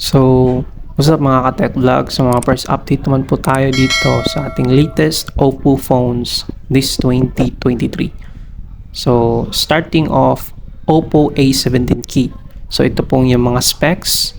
So, what's up mga ka-tech vlog? Sa mga first update naman po tayo dito sa ating latest Oppo phones this 2023. So, starting off, Oppo A17 key. So, ito pong yung mga specs.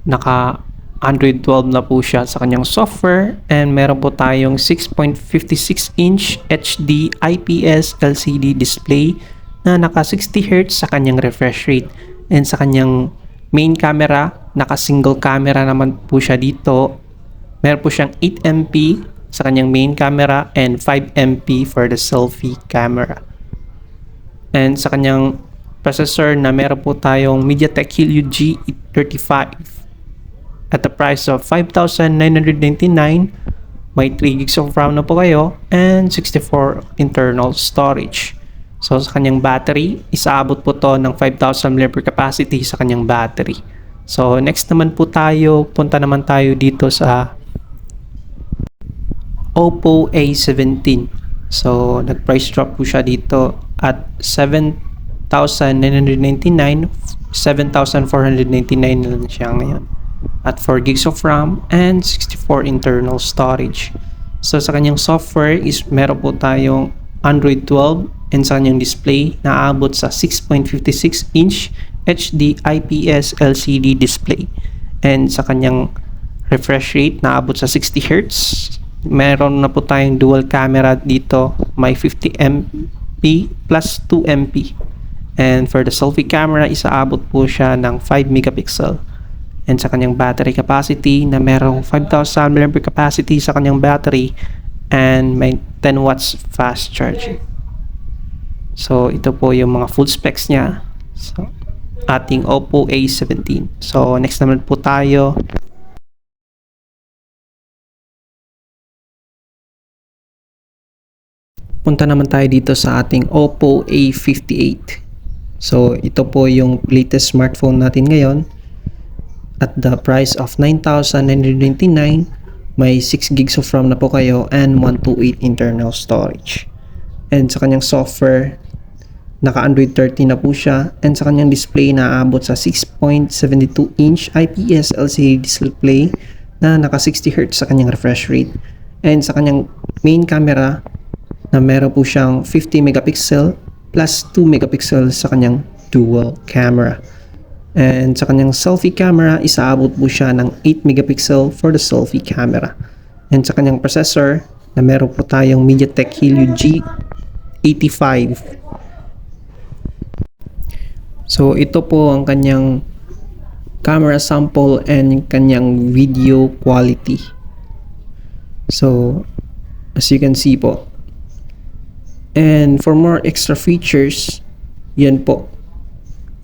Naka Android 12 na po siya sa kanyang software and meron po tayong 6.56 inch HD IPS LCD display na naka 60Hz sa kanyang refresh rate, and sa kanyang main camera, naka single camera naman po siya dito. Meron po siyang 8MP sa kanyang main camera and 5MP for the selfie camera. And sa kanyang processor na meron po tayong MediaTek Helio G35 at the price of 5,999. May 3 gigs of RAM na po kayo and 64 internal storage. So sa kanyang battery, isaabot po to ng 5,000 mAh capacity sa kanyang battery. So next naman po tayo, punta naman tayo dito sa Oppo A17. So nag-price drop po siya dito at 7,999, 7,499 na lang siya ngayon. At 4 gigs of RAM and 64 internal storage. So sa kanyang software is meron po tayong Android 12, and sa kanyang display na aabot sa 6.56 inch HD IPS LCD display. And sa kanyang refresh rate na aabot sa 60Hz. Meron na po tayong dual camera dito, may 50MP plus 2MP. And for the selfie camera, isaabot po siya ng 5 megapixel. And sa kanyang battery capacity na merong 5,000 mAh capacity sa kanyang battery and may 10 watts fast charging. So ito po yung mga full specs niya. So ating Oppo A17. So next naman po tayo. Punta naman tayo dito sa ating Oppo A58. So ito po yung latest smartphone natin ngayon. At the price of 9,999, may 6 gigs of RAM na po kayo and 128 internal storage. And sa kanyang software, naka Android 13 na po siya, and sa kanyang display na aabot sa 6.72 inch IPS LCD display na naka 60Hz sa kanyang refresh rate. And sa kanyang main camera na meron po siyang 50 megapixel plus 2 megapixel sa kanyang dual camera. And sa kanyang selfie camera, isaabot po siya ng 8 megapixel for the selfie camera. And sa kanyang processor, na meron po tayong MediaTek Helio G85. So ito po ang kanyang camera sample and kanyang video quality. So as you can see po. And for more extra features, yan po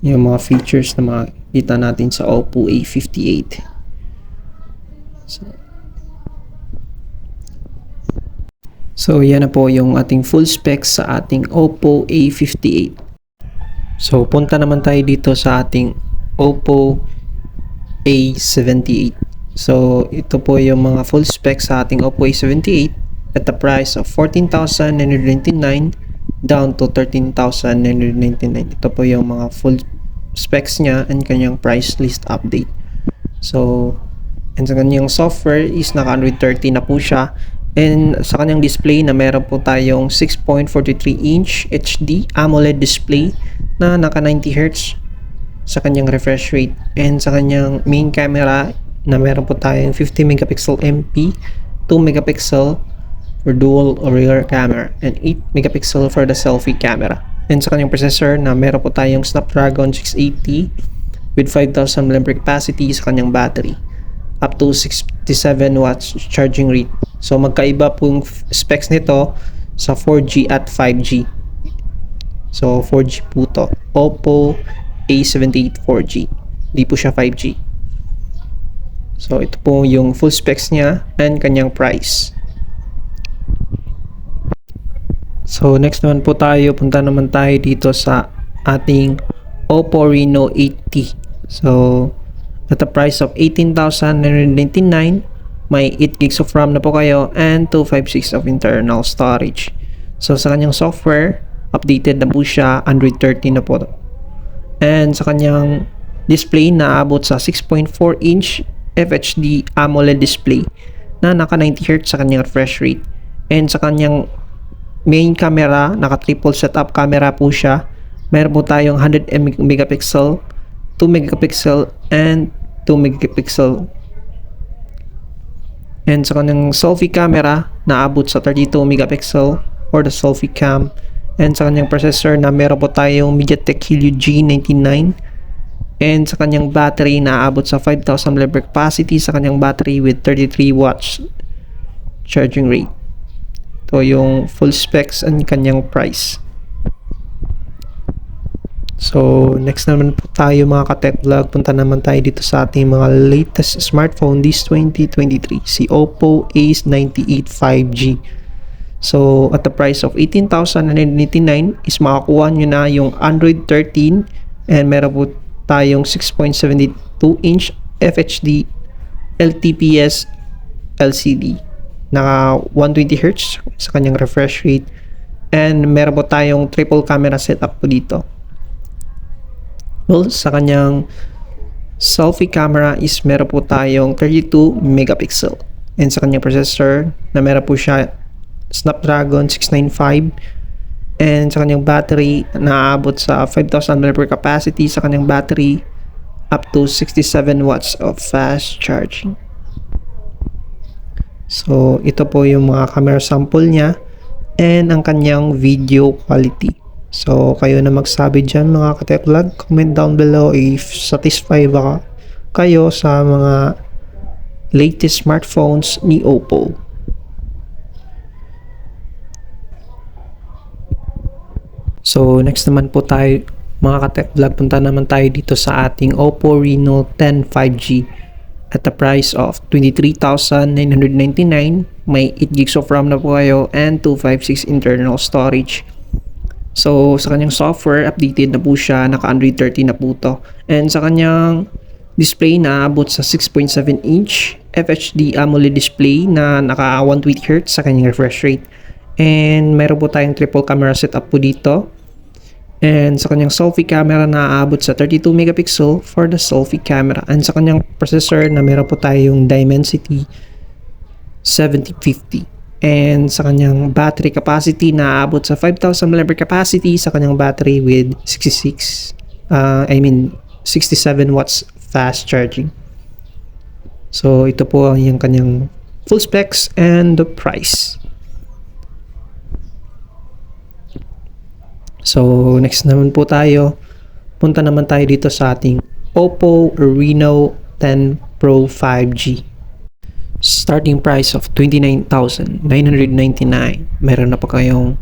yung mga features na makikita natin sa Oppo A58. So yan na po yung ating full specs sa ating Oppo A58. So punta naman tayo dito sa ating Oppo A78. So ito po yung mga full specs sa ating Oppo A78 at the price of 14,999 down to 13,999. Ito po yung mga full specs niya and kanyang price list update. So, and sa kanyang software is naka Android 13 na po siya, and sa kanyang display na meron po tayong 6.43 inch HD AMOLED display na naka 90Hz sa kanyang refresh rate, and sa kanyang main camera na meron po tayong 50 megapixel MP, 2 megapixel for dual or rear camera, and 8 megapixel for the selfie camera. And sa kanyang processor na meron po tayong Snapdragon 680 with 5,000 mAh capacity sa kanyang battery, up to 67 watts charging rate. So magkaiba po yung specs nito sa 4G at 5G. So 4G po to, Oppo A78 4G, di po siya 5G. So ito po yung full specs niya and kanyang price. So next naman po tayo, punta naman tayo dito sa ating Oppo Reno 8T. So at the price of 18,999, may 8 gigs of RAM na po kayo and 256 of internal storage. So sa kanyang software, updated na po siya, Android 13 na po. And sa kanyang display na abot sa 6.4 inch FHD AMOLED display na naka 90Hz sa kanyang refresh rate. And sa kanyang main camera, naka triple setup camera po siya. Meron po tayong 100 megapixel, 2 megapixel, and 2 megapixel. And sa kanyang selfie camera, naabot sa 32 megapixel for the selfie cam. And sa kanyang processor na meron po tayong MediaTek Helio G99. And sa kanyang battery, naabot sa 5,000 mAh capacity sa kanyang battery with 33 watts charging rate. Ito yung full specs and kanyang price. So, next naman po tayo mga ka-tech vlog. Punta naman tayo dito sa ating mga latest smartphone this 2023. Si Oppo Ace 98 5G. So, at the price of 18,999 is makakuha nyo na yung Android 13 and meron po tayong 6.72 inch FHD LTPS LCD. Naka 120Hz sa kanyang refresh rate. And meron po tayong triple camera setup po dito. Well, sa kanyang selfie camera is meron po tayong 32 megapixel. And sa kanyang processor na meron po siya Snapdragon 695. And sa kanyang battery naaabot sa 5,000 mAh capacity sa kanyang battery, up to 67 watts of fast charging. So ito po yung mga camera sample niya and ang kanyang video quality. So kayo na magsabi dyan mga ka-tech vlog. Comment down below if satisfied ba kayo sa mga latest smartphones ni Oppo. So next naman po tayo mga ka-tech vlog, punta naman tayo dito sa ating Oppo Reno 10 5G at the price of 23,999. May 8GB of RAM na po kayo and 256 internal storage. So sa kanyang software, updated na po siya, naka Android 13 na po to. And sa kanyang display, na abot sa 6.7 inch FHD AMOLED display na naka 120Hz sa kanyang refresh rate. And meron po tayong triple camera setup po dito. And sa kanyang selfie camera, na aabot sa 32 megapixel for the selfie camera. And sa kanyang processor na meron po tayong Dimensity 7050. And sa kanyang battery capacity, na aabot sa 5,000 mAh capacity sa kanyang battery with 67 watts fast charging. So ito po yung kanyang full specs and the price. So next naman po tayo, punta naman tayo dito sa ating Oppo Reno 10 Pro 5G. Starting price of 29,999. Meron na pa kayong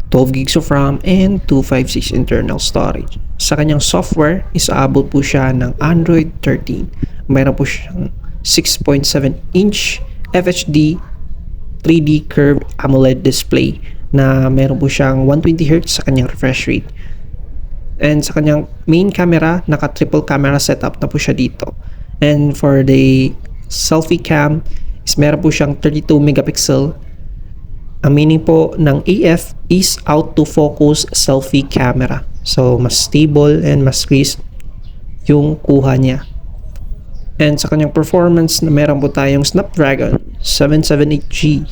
12GB of RAM and 256 internal storage. Sa kanyang software, isaabot po siya ng Android 13. Meron po siyang 6.7 inch FHD 3D curved AMOLED display na meron po siyang 120Hz sa kanyang refresh rate. And sa kanyang main camera, naka triple camera setup na po siya dito. And for the selfie cam is meron po siyang 32 megapixel. Ang meaning po ng AF is auto-focus selfie camera. So mas stable and mas crisp yung kuha niya. And sa kanyang performance, na meron po tayong Snapdragon 778G.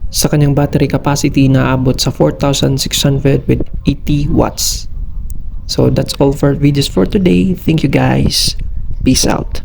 Sa kanyang battery capacity, na abot sa 4,600 with 80 watts. So that's all for videos for today. Thank you guys. Peace out.